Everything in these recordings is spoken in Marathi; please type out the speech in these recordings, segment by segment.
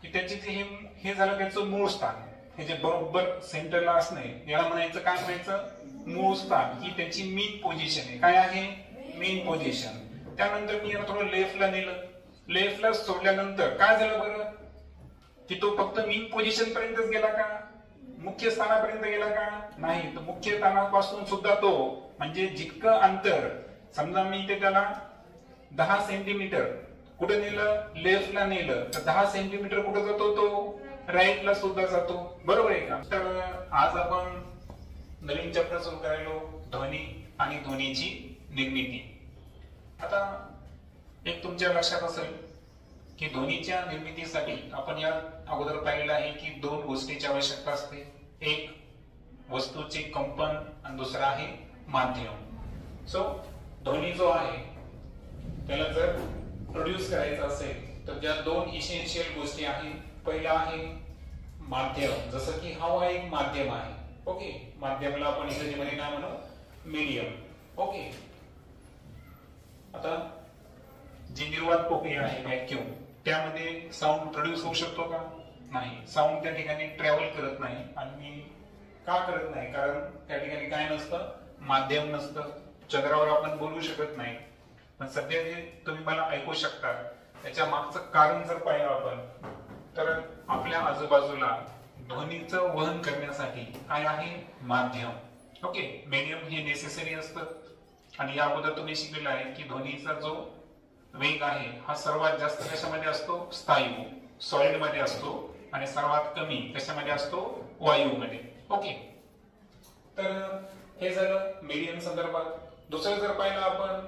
की त्याचे जे हे झालं त्याचं मूळ स्थान, हे जे बरोबर सेंटरला असणे याला म्हणायचं काय म्हणायचं मूळ स्थान, ही त्याची मीन पोझिशन आहे. काय आहे मीन पोझिशन. त्यानंतर मी याला थोडं लेफ्टला नेलं, लेफ्टला सोडल्यानंतर काय झालं बरं की तो फक्त मीन पोझिशन पर्यंतच गेला का, मुख्य स्थानापर्यंत गेला का नाही. तर मुख्य स्थानापासून सुद्धा तो म्हणजे जितकं अंतर, समजा मी ते त्याला 10 सेंटीमीटर कुठे नेलं लेफ्टला नेलं, तर 10 सेंटीमीटर कुठे जातो तो राईटला सुद्धा जातो. बरोबर आहे का. तर आज आपण नवीन चॅप्टर सुरू करायलो, ध्वनी आणि ध्वनीची निर्मिती. आता एक तुमच्या लक्षात असेल की ध्वनीच्या निर्मितीसाठी आपण या अगोदर पाहिलेलं आहे की दोन गोष्टीची आवश्यकता असते, एक वस्तूचे कंपन आणि दुसरा आहे माध्यम. सो ध्वनी जो आहे त्याला जर प्रोड्यूस करायचा असेल तर ज्या दोन इसेन्शियल गोष्टी आहेत, पहिला आहे माध्यम, जसं की हवा एक माध्यम आहे. ओके, माध्यमाला आपण इंग्रजीमध्ये काय म्हणू मीडियम. ओके, आता जी निर्वात प्रक्रिया आहे व्हॅक्यूम, त्यामध्ये साऊंड प्रोड्यूस होऊ शकतो का नाही. साऊंड त्या ठिकाणी ट्रॅव्हल करत नाही. आणि का करत नाही, कारण त्या ठिकाणी काय नसतं माध्यम नसतं. चंद्रावर आपण बोलू शकत नाही, पण सध्या जे तुम्ही मला ऐकू शकता त्याच्या मागचं कारण जर पाहिलं आपण तर आपल्या आजूबाजूला ध्वनीचं वहन करण्यासाठी काय आहे माध्यम. ओके, मीडियम हे नेसेसरी असतं. आणि या अगोदर तुम्ही शिकलेलं आहे की ध्वनीचा जो वेग आहे हा सर्वात जास्त कशामध्ये असतो स्थायू सॉलिड मध्ये असतो, आणि सर्वात कमी कशामध्ये असतो वायूमध्ये. ओके, तर हे झालं मीडियम संदर्भात. दुसरं जर पाहिलं आपण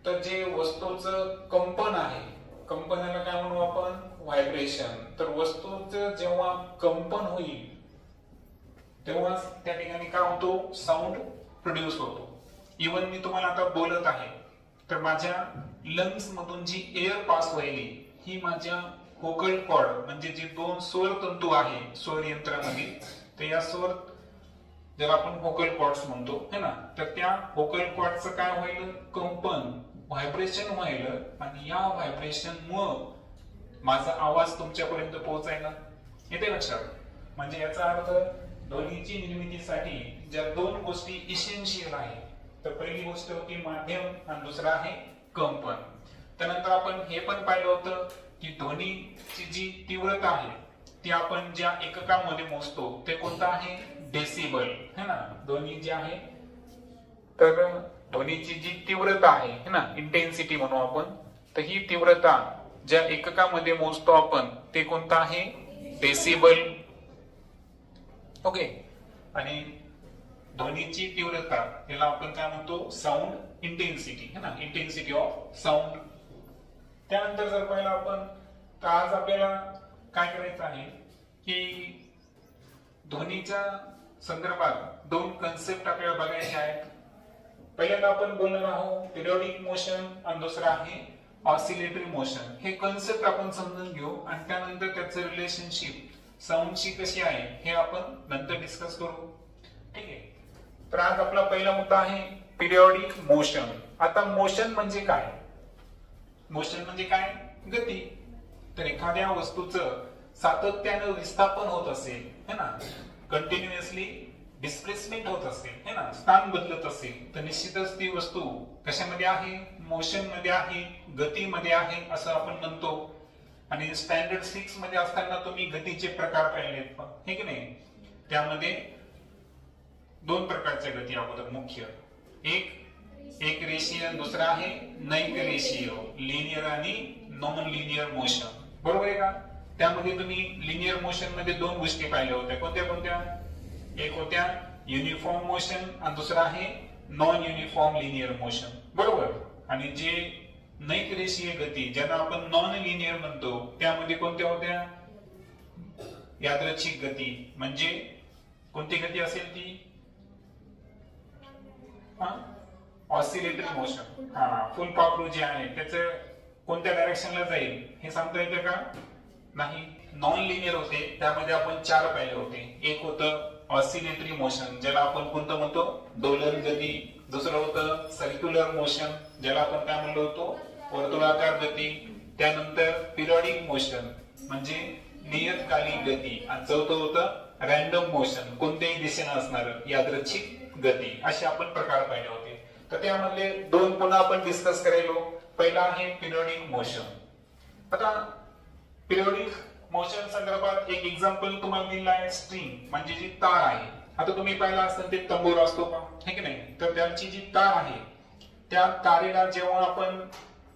तर जे वस्तूचं कंपन आहे, कंपनाला काय म्हणू आपण व्हायब्रेशन. तर वस्तूचं जेव्हा कंपन होईल तेव्हा त्या ठिकाणी काय होतो साऊंड प्रोड्यूस होतो. इवन मी तुम्हाला आता बोलत आहे तर माझ्या लंग्स मधून जी एअर पास व्हायली ही माझ्या व्होकल कॉर्ड म्हणजे जे दोन स्वर तंतू आहे स्वर यंत्रामध्ये, तर या स्वर ज्याला आपण व्होकल कॉर्ड्स म्हणतो है ना, तर त्या व्होकल कॉर्डचं काय व्हायलं कंपन व्हायब्रेशन व्हायलं, आणि या व्हायब्रेशन मुळे माझा आवाज तुमच्यापर्यंत पोहोचायला. येते लक्षात. म्हणजे याचा अर्थ ध्वनीची निर्मितीसाठी ज्या दोन गोष्टी इसेन्शियल आहे, तर पहिली गोष्ट होती माध्यम आणि दुसरा आहे कंपन. त्यानंतर आपण हे पण पाहिलं होतं की ध्वनीची जी तीव्रता आहे ती आपण ज्या एककामध्ये मोजतो ते कोणतं आहे डेसिबल है ना. ध्वनी जे आहे तर ध्वनीची जी तीव्रता आहे ना इंटेन्सिटी म्हणू आपण, तर ही तीव्रता ज्या एककामध्ये मोजतो आपण ते कोणतं आहे डेसिबल. ओके, आणि ध्वनीची तीव्रता याला आपण काय म्हणतो साऊंड इंटेन्सिटी है ना, इंटेन्सिटी ऑफ साऊंड. त्यानंतर जर पाहिलं आपण तर आज आपल्याला काय करायचं आहे की ध्वनीच्या संदर्भात दोन कन्सेप्ट आपल्याला बघायचे आहेत. पहिल्यांदा आपण बोलणार आहोत पिरियोडिक मोशन आणि दुसरा आहे ऑसिलेटरी मोशन. हे कन्सेप्ट आपण समजून घेऊ आणि त्यानंतर त्याचं रिलेशनशिप साऊंडशी कशी आहे हे आपण नंतर डिस्कस करू. ठीक आहे, तर आज आपला पहिला मुद्दा आहे पिरियोडिक मोशन. आता मोशन म्हणजे काय, मोशन म्हणजे काय गती. तर एखाद्या वस्तूचं सातत्यानं विस्थापन होत असेल है ना, कंटिन्युअसली डिस्प्लेसमेंट होत असेल है ना, स्थान बदलत असेल, तर निश्चितच ती वस्तू कशामध्ये आहे मोशन मध्ये आहे, गतीमध्ये आहे असं आपण म्हणतो. आणि स्टँडर्ड 6 मध्ये असताना तुम्ही गतीचे प्रकार पाहिलेत हे की नाही. त्यामध्ये दोन प्रकारच्या गती अगोदर मुख्य, एक रेषीय, दुसरा आहे नैक रेषीय, लिनियर आणि नॉन लिनियर मोशन. बरोबर आहे का. त्यामध्ये तुम्ही लिनियर मोशन मध्ये दोन गोष्टी पाहिल्या होत्या. कोणत्या कोणत्या, एक होत्या युनिफॉर्म मोशन आणि दुसरा आहे नॉन युनिफॉर्म लिनियर मोशन. बरोबर. आणि जे नैक रेषीय गती ज्यांना आपण नॉन लिनियर म्हणतो त्यामध्ये कोणत्या होत्या यादृच्छिक गती. म्हणजे कोणती गती असेल ती ऑसिलेटरी मोशन. फुलपाखरू जे आहे त्याचं कोणत्या डायरेक्शनला जाईल हे सांगता येतं का नाही. नॉन लिनियर होते त्यामध्ये आपण 4 पाहिले होते. एक होतं ऑसिलेटरी मोशन ज्याला आपण कोणतं म्हणतो दोलन गती. दुसरं होतं सर्क्युलर मोशन ज्याला आपण काय म्हणलो होतो वर्तुळाकार गती. त्यानंतर पिरियोडिक मोशन म्हणजे नियतकालिक गती, आणि चौथं होतं रॅन्डम मोशन, कोणत्याही दिशेने असणार यादृच्छिक गती. असे आपण प्रकार पाहिले होते. तर त्यामधले दोन पुन्हा आपण डिस्कस करायलो. पहिला आहे पिरियडिक मोशन. आता पिरियडिक मोशन संदर्भात एक एक्झाम्पल तुम्हाला दिलं आहे, स्ट्रिंग म्हणजे जी तार आहे. आता तुम्ही पाहिलं असेल ते तंबोरा असतो का, हे की नाही, तर त्याची जी तार आहे त्या तारेला जेव्हा आपण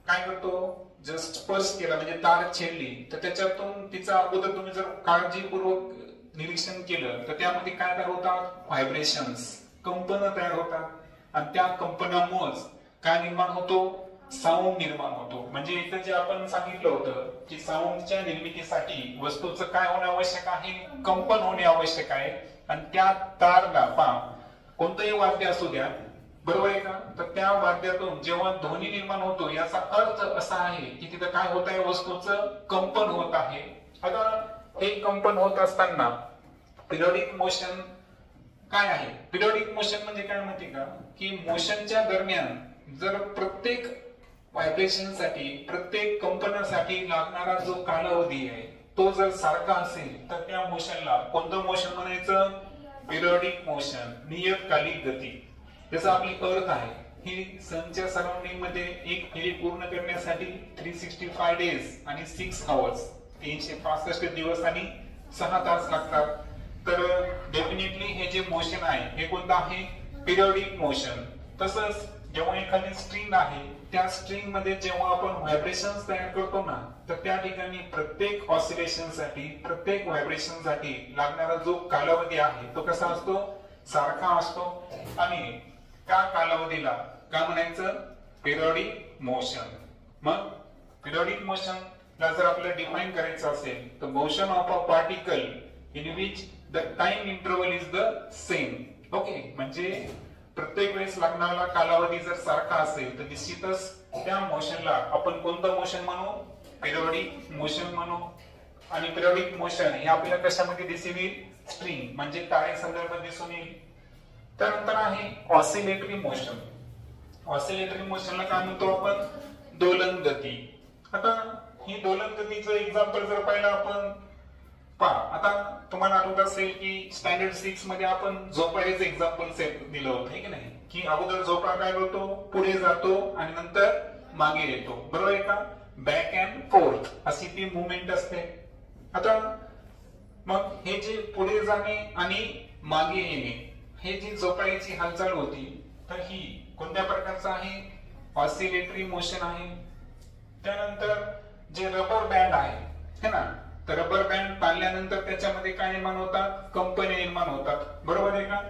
काय करतो, जस्ट स्पर्श केला म्हणजे तार छेडली तर त्याच्यातून तिचा अगोदर तुम्ही जर काळजीपूर्वक निरीक्षण केलं तर त्यामध्ये काय तयार होतात, व्हायब्रेशन्स, कंपन तयार होतात. आणि त्या कंपनामुळेच काय निर्माण होतो, साऊंड निर्माण होतो. म्हणजे इथं जे आपण सांगितलं होतं की साऊंडच्या निर्मितीसाठी वस्तूचं काय होणे आवश्यक आहे, कंपन होणे आवश्यक आहे. आणि त्या तारला पहा, कोणतंही वाद्य असू द्या, बरोबर आहे का, तर त्या वाद्यातून जेव्हा ध्वनी निर्माण होतो याचा अर्थ असा आहे की तिथं काय होत आहे, वस्तूचं कंपन होत आहे. आता हे कंपन होत असताना पिरियडिक मोशन काय आहे. पिरियडिक मोशन म्हणजे काय माहिती का, की मोशनच्या दरम्यान जर प्रत्येक व्हायब्रेशन साठी, प्रत्येक कंपनासाठी लागणारा जो कालावधी आहे तो जर सारखा असेल तर त्या मोशनला कोणतं मोशन म्हणायचं, पिरियडिक मोशन, नियतकालिक गती. त्याचा आपली अर्थ आहे ही सनच्या सराउंडिंग मध्ये एक फेरी पूर्ण करण्यासाठी 365 डेज आणि 6 आवर्स, 365 दिवस आणि 6 तास लागतात. तर डेफिनेटली हे जे मोशन आहे हे कोणतं आहे, पिरियडिक मोशन. तसंच जेव्हा एखादी स्ट्रिंग आहे त्या स्ट्रिंग मध्ये जेव्हा आपण व्हायब्रेशन्स तयार करतो ना, तर त्या ठिकाणी प्रत्येक ऑसिलेशन साठी, प्रत्येक व्हायब्रेशन साठी लागणारा जो कालावधी आहे तो कसा असतो, सारखा असतो. आणि त्या कालावधीला काय म्हणायचं, पिरियडिक मोशन. मग पिरियडिक मोशन ला जर आपल्याला डिफाइन करायचं असेल तर motion of a particle in which the time interval is the same. Okay, म्हणजे प्रत्येक वेळेस लागणारा कालावधी जर सारखा असेल तर निश्चितच त्या मोशनला आपण कोणतं मोशन म्हणू, पिरियडिक मोशन म्हणू. आणि पिरियडिक मोशन हे आपल्याला कशामध्ये दिसून येईल, स्ट्रिंग म्हणजे तारे संदर्भात दिसून येईल. त्यानंतर आहे ऑसिलेटरी मोशन. ऑसिलेटरी मोशनला काय म्हणतो आपण, दोलन गती. आता ही दोलन गतीचं एक्झाम्पल जर पाहिलं आपण, पहा आता तुम्हाला आठवत असेल की स्टँडर्ड 6 मध्ये आपण झोपाळ्याचं एक्झाम्पल दिलं होतं, हे की नाही, की अगोदर झोपाळा काय होतो, पुढे जातो आणि नंतर मागे येतो, बरोबर आहे का, बॅक अँड फोर्थ अशी ती मुवमेंट असते. आता मग हे जे पुढे जाणे आणि मागे येणे हे जी झोपाळ्याची हालचाल होती तर ही कोणत्या प्रकारचं आहे, ऑसिलेटरी मोशन आहे. त्यानंतर जे रबर बँड आहे है ना, तर रबर बँड ताणल्यानंतर त्याच्यामध्ये काय निर्माण होतात, कंपनी निर्माण होतात, बरोबर आहे का.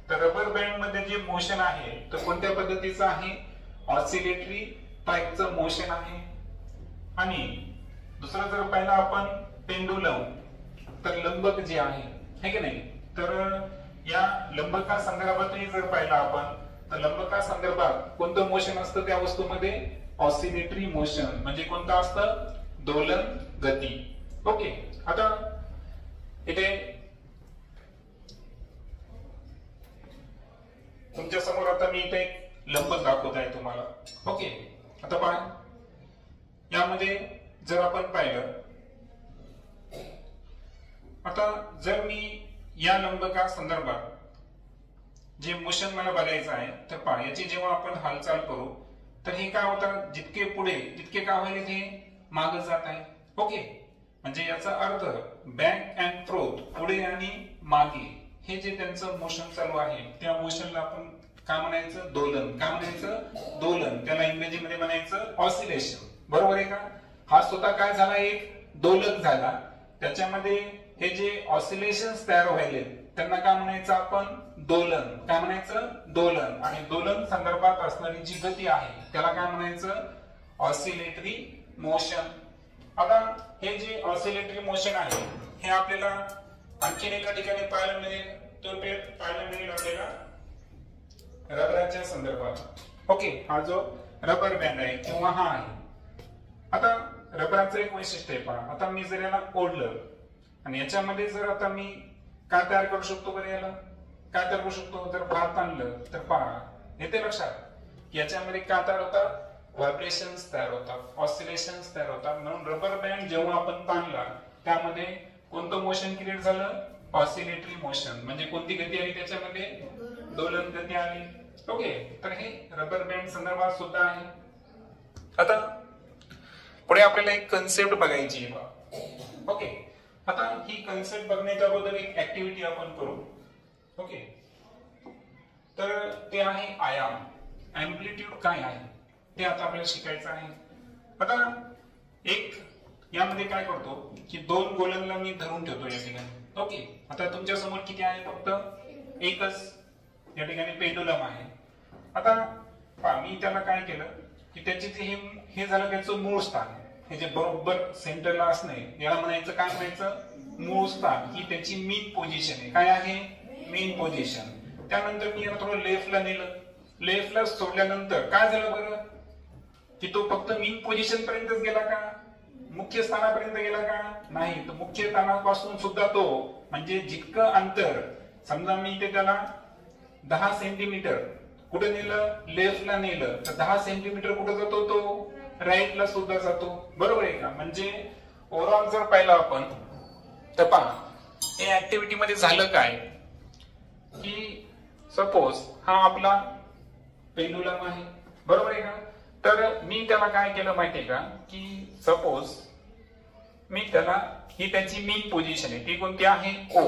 तर रबर बँड मध्ये जे मोशन आहे तर कोणत्या पद्धतीचं आहे, ऑसिलेटरी टाइपचं मोशन आहे. आणि दुसरं जर पाहिलं आपण पेंडुलम, तर लंबक जे आहे है की नाही, तर या लंबका संदर्भातही जर पाहिलं आपण तर लंबका संदर्भात कोणतं मोशन असतं त्या वस्तूमध्ये, ऑसिलेटरी मोशन म्हणजे कोणतं असतं, दोलन गती. ओके, आता इथे तुमच्या समोर आता मी इथे लंबक दाखवत आहे तुम्हाला. ओके, आता पहा यामध्ये जर आपण पाहिलं, आता जर मी या लंबका संदर्भात जे मोशन मला बघायचं आहे तर पहा याची जेव्हा आपण हालचाल करू तर हे काय होतं, जितके पुढे तितके काय होईल, हे मागे जात आहे. ओके, म्हणजे याचा अर्थ बॅक अँड फ्रोथ, पुढे आणि मागे हे जे त्यांचं मोशन चालू आहे त्या मोशनला आपण काय म्हणायचं, दोलन. काय म्हणायचं, दोलन. त्याला इंग्रजीमध्ये म्हणायचं ऑसिलेशन, बरोबर आहे का. हा स्वतः काय झाला, एक दोलक झाला. त्याच्यामध्ये हे जे ऑसिलेशन्स तयार व्हायले त्यांना काय म्हणायचं आपण, दोलन. काय म्हणायचं, दोलन. आणि दोलन संदर्भात असणारी जी गती आहे त्याला काय म्हणायचं, ऑसिलेटरी मोशन. आता हे जे ऑसिलेटरी मोशन आहे हे आपल्याला आणखीन एका ठिकाणी पाहायला मिळेल, तो पाहायला मिळेल आपल्याला रबराच्या संदर्भात. ओके, हा जो रबर बँड आहे किंवा हा आहे. आता रबराचं एक वैशिष्ट्य आहे पहा, आता मी जर याला ओढलं आणि याच्यामध्ये जर आता मी काय तयार करू शकतो, बरं याला काय तयार करू शकतो, जर भार ताणलं तर पहा येते लक्षात, याच्यामध्ये काय तयार होतात, व्हायब्रेशन्स तयार होतात, ऑसिलेशन्स तयार होतात. म्हणून रबर बँड जेव्हा आपण ताणला त्यामध्ये कोणतं मोशन क्रिएट झालं? Oscillatory motion. म्हणजे कोणती गती आली त्याच्यामध्ये? दोलन गती आली. ओके, तर हे रबर बँड संदर्भात सुद्धा आहे. आता पुढे आपल्याला एक कन्सेप्ट बघायची आहे. ओके, आता ही कन्सेप्ट बघण्याच्या अगोदर एक ऍक्टिव्हिटी आपण करू. ओके, तर ते आहे आयाम. अँप्लिट्यूड काय आहे ते आता आपल्याला शिकायचं आहे. आता एक यामध्ये काय करतो की दोन गोलनला मी धरून ठेवतो या ठिकाणी. ओके, आता तुमच्या समोर किती आहे? फक्त एकच या ठिकाणी पेंडुलम आहे. आता मी त्याला काय केलं की त्याचे जे हे झालं त्याचं मूळ स्थान, हे जे बरोबर सेंटरला असणे याला म्हणायचं काय? म्हणायचं मूळ स्थान. ही त्याची मीन पोझिशन आहे. काय आहे? मीन पोझिशन. त्यानंतर मी याला थोडं लेफ्टला नेलं. लेफ्टला सोडल्यानंतर काय झालं बरं की तो फक्त मीन पोझिशन पर्यंतच गेला का? मुख्य स्थानापर्यंत गेला का? नाही. तर मुख्य स्थानापासून सुद्धा तो म्हणजे जितकं अंतर, समजा मी ते त्याला 10 सेंटीमीटर कुठे नेलं? लेफ्टला नेलं, तर 10 सेंटीमीटर कुठे जातो तो? राईटला सुद्धा जातो. बरोबर आहे का? म्हणजे ओव्हरऑल जर पाहिलं आपण तर पहा या ऍक्टिव्हिटी मध्ये झालं काय की सपोज हा आपला पेंडुलम आहे. बरोबर आहे का? तर मी त्याला काय केलं माहितीये का की सपोज मी त्याला, ही त्याची मीन पोझिशन आहे. ती कोणती आहे? ओ.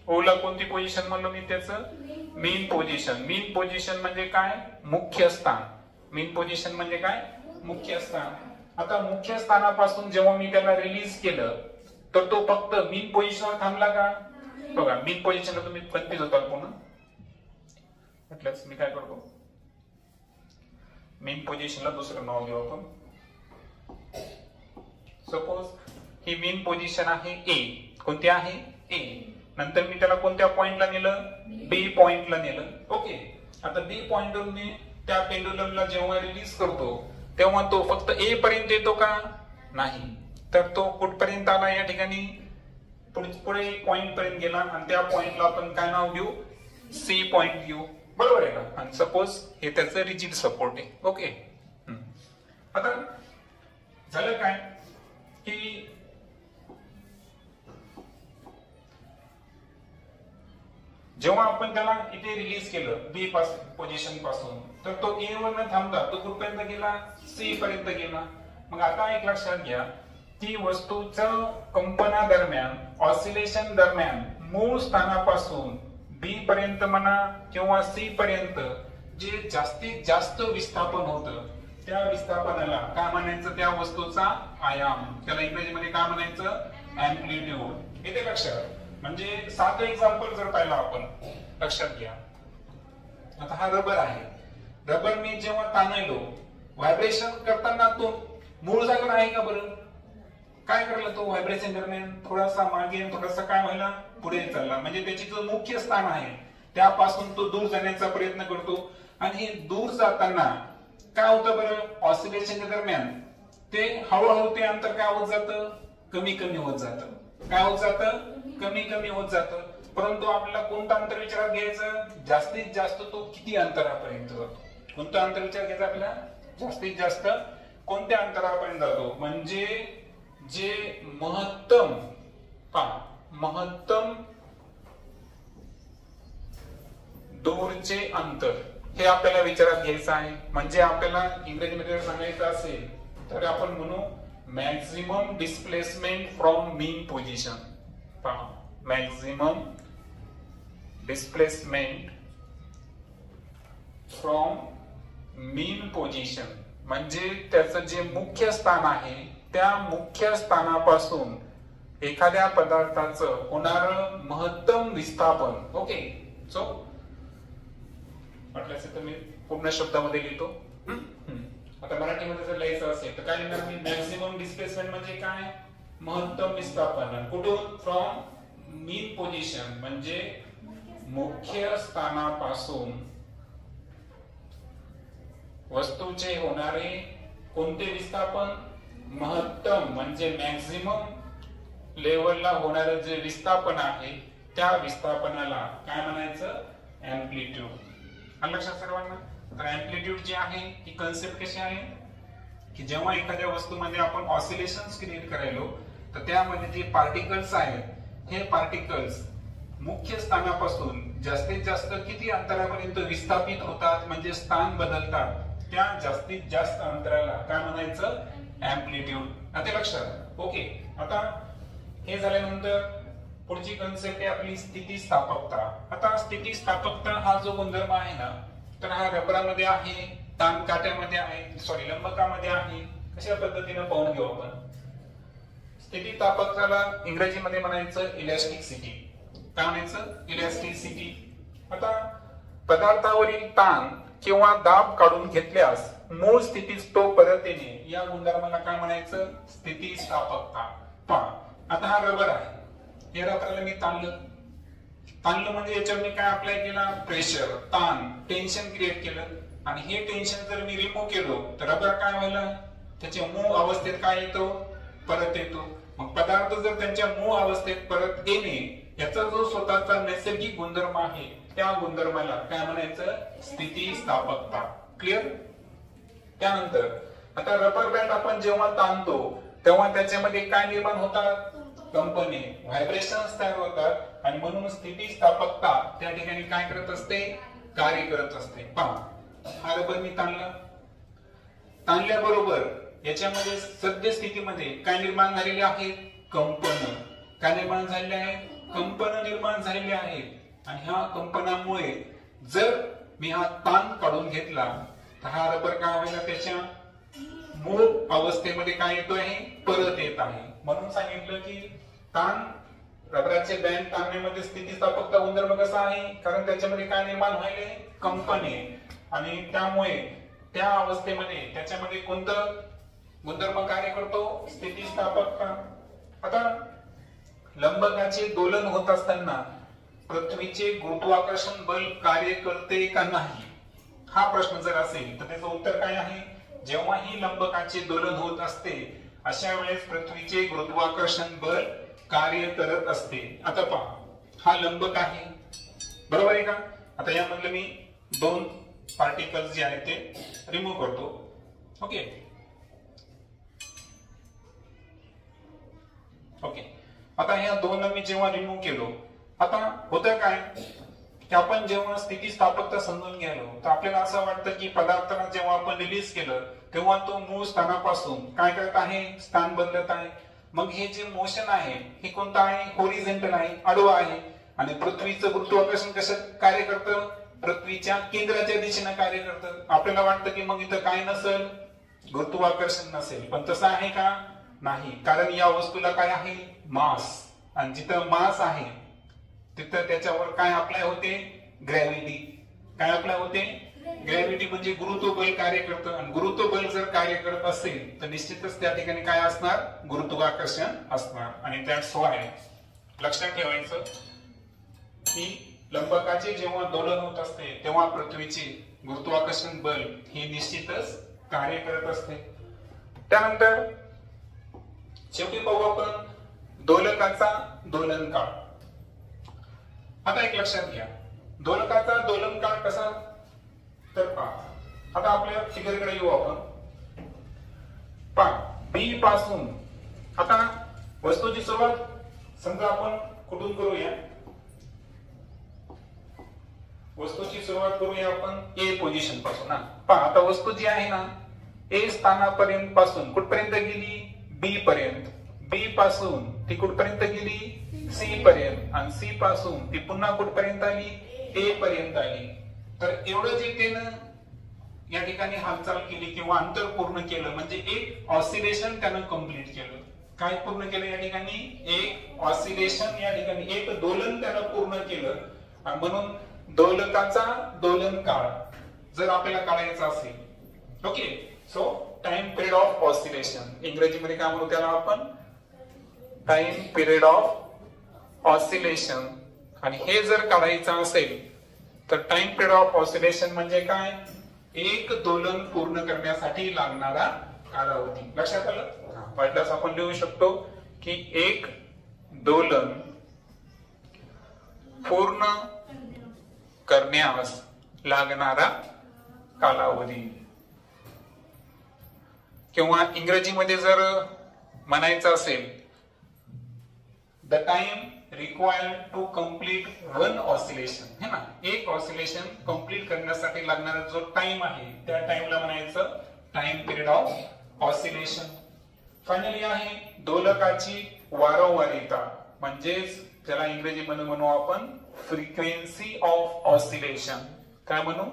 ओला कोणती पोझिशन म्हणलं मी? त्याचं मीन पोझिशन. मीन पोझिशन म्हणजे काय? मुख्य स्थान. मीन पोझिशन म्हणजे काय? मुख्य स्थान. आता मुख्य स्थानापासून जेव्हा मी त्याला रिलीज केलं तर तो फक्त मीन पोझिशनवर थांबला का? बघा, मीन पोझिशनला तुम्ही कन्फ्युज होता पूर्ण. म्हटलंच मी काय करतो, मीन पोझिशनला दुसरं नाव घेऊ आपण. सपोज ही मीन पोझिशन आहे ए. कोणती आहे? ए. नंतर मी त्याला कोणत्या पॉइंटला नेलं? बी पॉइंटला नेलं. ओके, आता बी पॉइंटवरून मी त्या पेंडुलमला जेव्हा रिलीज करतो तेव्हा तो फक्त ए पर्यंत येतो का? नाही. तर तो कुठपर्यंत आला? या ठिकाणी पुढे पॉइंट पर्यंत गेला आणि त्या पॉइंटला आपण काय नाव घेऊ? सी पॉइंट घेऊ. बरोबर आहे का? आणि सपोज हे त्याचं रिजिड सपोर्ट आहे. ओके, आता झालं काय की जेव्हा आपण त्याला इथे रिलीज केलं बी पोझिशन पासून, तर तो ए वर न थांबता तो कुठपर्यंत गेला? सी पर्यंत गेला. मग आता एक लक्षात घ्या की वस्तूच्या कंपना दरम्यान, ऑसिलेशन दरम्यान मूळ स्थानापासून बी पर्यंत म्हणा किंवा सी पर्यंत जे जास्तीत जास्त विस्थापन होतं त्या विस्थापनाला काय म्हणायचं? त्या वस्तूचा आयाम. त्याला इंग्रजीमध्ये काय म्हणायचं? अँप्लिट्यूड. येते लक्षात? म्हणजे साधं एक्झाम्पल जर पाहिलं आपण, लक्षात घ्या. आता हा रबर आहे. रबर मी जेव्हा ताणलो, व्हायब्रेशन करताना तो मूळ जागेवर आहे का? बरं, काय करला तो? व्हायब्रेशन दरम्यान थोडासा मागे, थोडासा काय व्हायला? पुढे चालला. म्हणजे त्याची जो मुख्य स्थान आहे त्यापासून तो दूर जाण्याचा प्रयत्न करतो. आणि हे दूर जाताना काय होतं बरं? ऑसिलेशनच्या दरम्यान ते हळूहळू ते अंतर काय होत जातं? कमी कमी होत जातं. काय होत जातं? कमी कमी होत जातं. परंतु आपल्याला कोणतं अंतर विचारात घ्यायचं? जास्तीत जास्त तो किती अंतरापर्यंत जातो? कोणतं अंतर विचार घ्यायचं आपल्याला? जास्तीत जास्त कोणत्या अंतरापर्यंत जातो? म्हणजे जे महत्तम दूरचे अंतर हे आपल्याला विचारात घ्यायचं आहे. म्हणजे आपल्याला इंग्रजीमध्ये सांगायचं असेल तर आपण म्हणू maximum displacement from mean position. Maximum displacement from mean position म्हणजे त्याचं जे मुख्य स्थान आहे त्या मुख्य स्थानापासून एखाद्या पदार्थाचं होणारं महत्तम विस्थापन. ओके, सो म्हटलं तर मी पूर्ण शब्दामध्ये लिहितो. आता मराठीमध्ये जर लिहायचं असेल तर काय लिहिणार मी? मॅक्झिमम डिस्प्लेसमेंट म्हणजे काय? महत्तम विस्थापन. कुठून? फ्रॉम मीन पोझिशन म्हणजे मुख्य स्थानापासून वस्तूचे होणारे कोणते विस्थापन? महत्तम म्हणजे मॅक्झिमम लेवलला होणारे जे विस्थापन आहे त्या विस्थापनाला काय म्हणायचं? अँप्लिट्यूड. लक्षात सर्वांना? तर अँप्लिट्यूड जी आहे ही कन्सेप्ट कशी आहे की जेव्हा एखाद्या वस्तूमध्ये आपण ऑसिलेशन्स क्रिएट करायलो तर त्यामध्ये जे पार्टिकल्स आहेत हे पार्टिकल्स मुख्य स्थानापासून जास्तीत जास्त किती अंतरापर्यंत विस्थापित होतात म्हणजे स्थान बदलतात, त्या जास्तीत जास्त अंतराला काय म्हणायचं, अँप्लिट्यूड। आता लक्षात, ओके। आता हे झाल्यानंतर पुढची कन्सेप्ट आहे आपली स्थितीस्थापकता। आता स्थितीस्थापकता हा जो गुणधर्म आहे ना, तर हा रबरामध्ये आहे, ताण काट्यामध्ये आहे, लंबकामध्ये आहे। कशा पद्धतीने पाहून घेऊ आपण। स्थितीस्थापकताला इंग्रजीमध्ये म्हणायचं इलॅस्टिसिटी। काय म्हणायचं, इलॅस्टिसिटी। आता पदार्थावरील ताण किंवा दाब काढून घेतल्यास मूळ स्थितीत तो परत येणे, या गुणधर्माला काय म्हणायचं, स्थितीस्थापकता। पहा, आता हा रबर आहे, या रबराला मी ताणलं म्हणजे याच्यावर मी काय अप्लाय केला, प्रेशर, ताण, टेन्शन क्रिएट केलं, आणि हे टेन्शन जर मी रिमूव्ह केलो तर रबर काय व्हायला, त्याच्या मूळ अवस्थेत काय येतो, परत येतो। मग पदार्थ जर त्यांच्या मूळ अवस्थेत परत येणे, याचा जो स्वतःचा नैसर्गिक गुणधर्म आहे, त्या गुणधर्माला काय म्हणायचं, स्थितीस्थापकता। क्लिअर। त्यानंतर आता रबर बँड आपण जेव्हा ताणतो तेव्हा त्याच्यामध्ये काय निर्माण होतात, कंपने, व्हायब्रेशन्स तयार होतात, आणि म्हणून स्थितीस्थापकता त्या ठिकाणी काय करत असते, कार्य करत असते। पहा, हा रबर मी ताणल्याबरोबर याच्यामध्ये सद्य स्थितीमध्ये काय निर्माण झालेले आहेत, कंपन। काय निर्माण झालेले आहेत, कंपन निर्माण झालेले आहेत, आणि ह्या कंपनामुळे जर मी हा ताण काढून घेतला तर हा रबर काय व्हायला, त्याच्या मूळ अवस्थेमध्ये काय येतो आहे, परत येत आहे। म्हणून सांगितलं की ताण, रबराचे बँड ताणण्यामध्ये स्थितीस्थापकता गुणधर्म कसा आहे, कारण त्याच्यामध्ये काय निर्माण व्हायले, कंपन आहे, आणि त्यामुळे त्या अवस्थेमध्ये त्याच्यामध्ये कोणतं गुणधर्म कार्य करतो, स्थितीस्थापकता। आता लंबकाचे दोलन होत असताना पृथ्वीचे गुरुत्वाकर्षण बल कार्य करते का नाही, हा प्रश्न जर असेल तर त्याचं उत्तर काय आहे, जेव्हा ही लंबकाचे दोलन होत असते अशा वेळेस पृथ्वीचे गुरुत्वाकर्षण बल कार्य करत असते। आता पहा, हा लंबक आहे, बरोबर आहे का। आता यामधले मी दोन पार्टिकल्स जे आहेत ते रिमूव्ह करतो, ओके ओके। आता ह्या दोन मी जेव्हा रिमूव्ह केलो, आता होतं काय की आपण जेव्हा स्थितीस्थापकता समजून गेलो तर आपल्याला असं वाटतं की पदार्थाला जेव्हा आपण रिलीज केलं तेव्हा तो मूळ स्थानापासून काय करत आहे, स्थान बदलत आहे। मग हे जे मोशन आहे हे कोणतं आहे, हॉरिझॉन्टल आहे, आडवं आहे, आणि पृथ्वीचं गुरुत्वाकर्षण कसं कार्य करतं, पृथ्वीच्या केंद्राच्या दिशेने कार्य करतं। आपल्याला वाटतं की मग इथं काय नसेल, गुरुत्वाकर्षण नसेल, पण तसं आहे का, नाही, कारण या वस्तूला काय आहे, मास, आणि जिथं मास आहे तिथं त्याच्यावर काय अप्लाय होते, ग्रॅव्हिटी। काय अप्लाय होते, ग्रॅव्हिटी, म्हणजे गुरुत्व बल कार्य करतं, आणि गुरुत्व बल जर कार्य करत असेल तर निश्चितच त्या ठिकाणी काय असणार, गुरुत्वाकर्षण असणार। आणि दॅट्स व्हाय लक्षात ठेवायचं की लंबकाचे जेव्हा दोलन होत असते तेव्हा पृथ्वीचे गुरुत्वाकर्षण बल हे निश्चितच कार्य करत असते। त्यानंतर शेवटी पाहू आपण दोलकाचा दोलन काळ। आता एक लक्षात घ्या, दोलकाचा दोलन काळ कसा, तर पहा, आता आपल्या फिगरकडे येऊ आपण। पहा, बी पासून आता वस्तूची सुरुवात समजा आपण कुठून करूया, वस्तूची सुरुवात करूया आपण ए पोझिशन पासून ना। पहा, आता वस्तू जी आहे ना, ए स्थानापर्यंत पासून कुठपर्यंत गेली, बी पर्यंत, बी पासून ती कुठपर्यंत गेली, सी पर्यंत, आणि सी पासून ती पुन्हा कुठपर्यंत आली, ए पर्यंत आली। तर एवढं जे त्यानं या ठिकाणी हालचाल केली किंवा अंतर पूर्ण केलं म्हणजे एक ऑसिलेशन त्यानं कंप्लीट केलं। काय पूर्ण केलं या ठिकाणी, एक ऑसिलेशन, या ठिकाणी एक दोलन त्यानं पूर्ण केलं, आणि म्हणून दोलकाचा दोलन काळ जर आपल्याला काढायचा असेल, okay, so time period of oscillation, इंग्रजीमध्ये काय म्हणू त्याला आपण, टाइम पिरियड ऑफ ऑसिलेशन। आणि हे जर काढायचं असेल तर टाइम पिरियड ऑफ ऑसिलेशन म्हणजे काय, एक दोलन पूर्ण करण्यासाठी लागणारा कालावधी। लक्षात आलं, वाटल्यास आपण लिहू शकतो की एक दोलन पूर्ण करण्यास लागणारा कालावधी, किंवा इंग्रजीमध्ये जर म्हणायचं असेल the time required to complete one oscillation, है ना, एक ऑसिलेशन कंप्लीट करण्यासाठी लागणारा जो टाइम आहे त्या टाइमला म्हणायचं time period of oscillation. Finally आहे दोलकाची वारंवारिता, म्हणजेच त्याला इंग्रजीमध्ये म्हणू आपण फ्रिक्वेन्सी ऑफ ऑसिलेशन. काय म्हणू?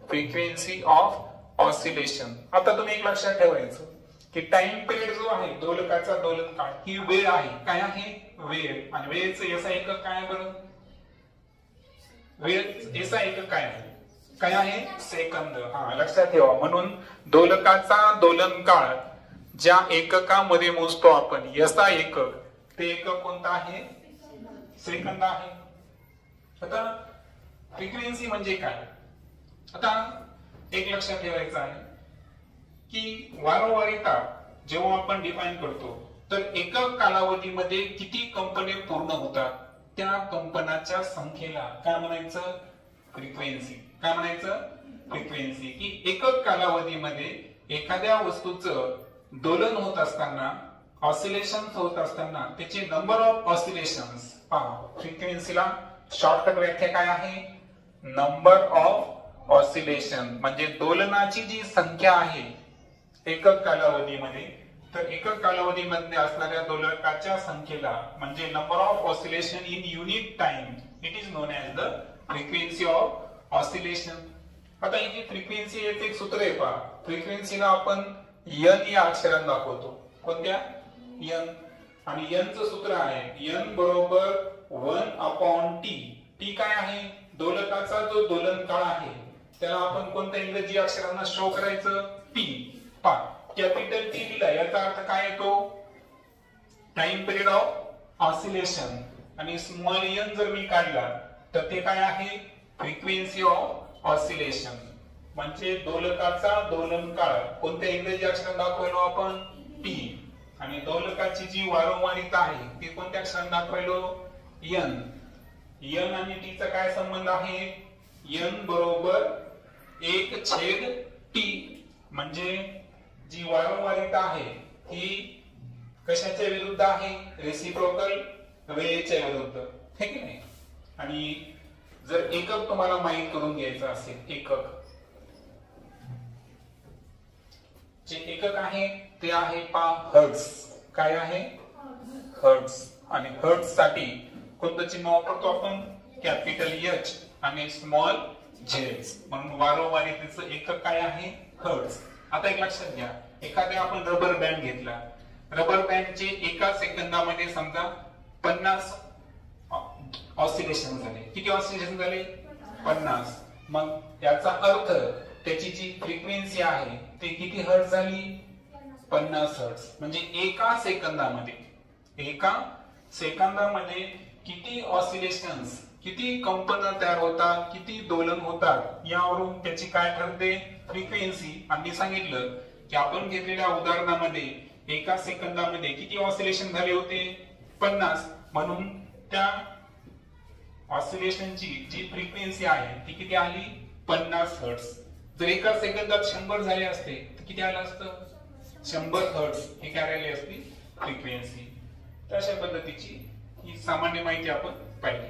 Frequency of oscillation. आता तुम्ही एक लक्षात ठेवायचं की टाइम पिरियड जो आहे दोलकाचा दोलन काळ ही वेळ आहे. काय आहे? वेळ. आणि वेळेचं याचा एकक काय आहे बरं? वेळ याचा एकक काय आहे? काय आहे? सेकंद. हा, लक्षात ठेवा. म्हणून दोलकाचा दोलन काळ ज्या एककामध्ये मोजतो आपण याचा एकक, ते एकक कोणता आहे? सेकंद आहे. आता फ्रिक्वेन्सी म्हणजे काय? आता एक लक्षात ठेवायचं आहे की वारंवारिता जेव्हा आपण डिफाइन करतो तर एकक कालावधीमध्ये किती कंपने पूर्ण होतात त्या कंपनाच्या संख्येला काय म्हणायचं? फ्रिक्वेन्सी. काय म्हणायचं? फ्रिक्वेन्सी. की एकक कालावधीमध्ये एखाद्या वस्तूचं दोलन होत असताना, ऑसिलेशन होत असताना त्याचे नंबर ऑफ ऑसिलेशन्स पहा. फ्रिक्वेन्सीला शॉर्टकट व्याख्या काय आहे? Number of oscillation. म्हणजे दोलनाची जी संख्या आहे एकक कालावधीमध्ये, तर एकक कालावधीमध्ये असणाऱ्या दोलकाच्या संख्येला म्हणजे number of oscillation in unit time, it is non as the frequency of oscillation. आता ही जी फ्रिक्वेन्सी याचं एक सूत्र आहे पहा. फ्रिक्वेन्सीला आपण एन या अक्षराने दाखवतो. कोणत्या? एन. आणि एन चं सूत्र आहे एन बरोबर 1/T. टी काय आहे? दोलकाचा जो दोलन काळ आहे त्याला आपण कोणत्या इंग्रजी अक्षरांना शो करायचं? टी. पहा, कॅपिटल टी लिहिला याचा अर्थ काय येतो? Time period of oscillation. आणि स्मॉल एन जर मी काढला तर ते काय आहे? Frequency of oscillation. म्हणजे दोलकाचा दोलन काळ कोणत्या इंग्रजी अक्षरात दाखवलो आपण? टी. आणि दोलकाची जी वारंवारिता आहे ती कोणत्या अक्षरात दाखवलो? एन. एन आणि टी चा काय संबंध आहे? एन बरोबर 1/T. म्हणजे जी वारंवारिता आहे ती कशाच्या विरुद्ध आहे? रेसिप्रोकल वेळेच्या विरुद्ध, हे की नाही? आणि जर एकक तुम्हाला माहित करून घ्यायचं असेल, एकक जे एकक आहे ते आहे हर्ट्झ. काय आहे? हर्ट्झ. आणि हर्ट्झ साठी कोणतं चिन्ह वापरतो आपण? कॅपिटल एच आणि स्मॉल झेड. म्हणून वारंवारितेचं एकक काय आहे? हर्ट्झ. आता एक लक्षात घ्या, एखाद्या आपण रबर बँड घेतला, रबर बँडचे एका सेकंदामध्ये समजा 50 ऑसिलेशन झाले. किती ऑसिलेशन झाले? 50. मग याचा अर्थ त्याची जी फ्रिक्वेन्सी आहे ते किती हर्ट्झ झाली? 50 हर्ट्झ. म्हणजे एका सेकंदामध्ये किती ऑसिलेशन्स, किती कंपन तयार होतात, किती दोलन होतात यावरून त्याची काय ठरते? फ्रिक्वेन्सी. आणि सांगितलं की आपण घेतलेल्या उदाहरणामध्ये एका सेकंदामध्ये किती ऑसिलेशन झाले होते? 50. म्हणून त्या ऑसिलेशनची जी फ्रिक्वेन्सी आहे ती किती आली? 50 हर्ट्झ. जर एका सेकंदात 100 झाले असते तर किती आलं असतं? 100 हर्ट्झ हे काय राहिली असती? फ्रिक्वेन्सी. तर अशा पद्धतीची ही सामान्य माहिती आपण पाहिली.